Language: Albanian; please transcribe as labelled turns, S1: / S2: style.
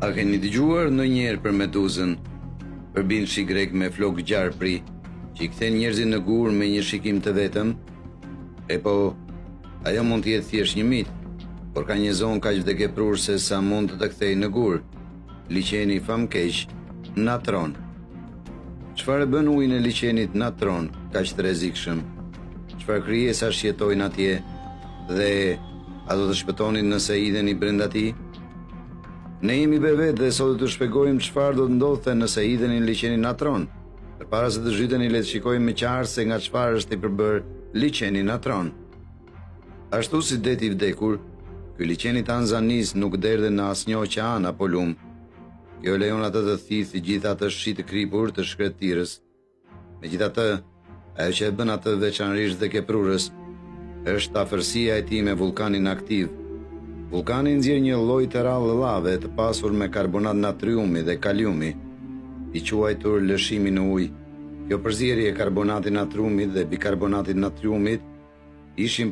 S1: A keni dëgjuar ndonjëherë për Meduzën, përbin shi grek me flok gjarpri, që i kthen njerëzit në gur me një shikim të vetëm? E po, ajo mund të jetë thjesht një mit, por ka një zonë kaq vdekjeprurse sa mund të kthejë në gur. Liqeni famkeq, natron. Çfarë bën uji në liqenit natron kaq të rrezikshëm? Çfarë krijesash jetojnë atje dhe a do të shpëtonin nëse hidheni brenda tij? Ne jemi bevet dhe sot do të shpjegojmë çfarë do të ndodhte nëse hidheni në liqenin natron. Përpara se të zhyteni, le të shikojmë me qartë se nga çfarë është i përbër liqeni natron. Ashtu si deti i vdekur, ky liqen i Tanzanis nuk derdhe në asnjë oqean apo lum. Kjo lejon atë të thithë gjithë atë shi të kripur të shkretirës. Megjithatë, ajo që e bën atë veçanërisht vdekjeprurës është afërsia e tij me vulkanin aktiv. Vulkani nxjerr një lloj të rrallë llave të pasur me karbonat natriumi dhe kaliumi, i quajtur lëshimi në ujë. Kjo përzierje e karbonatit natriumit dhe bikarbonatit natriumit ishin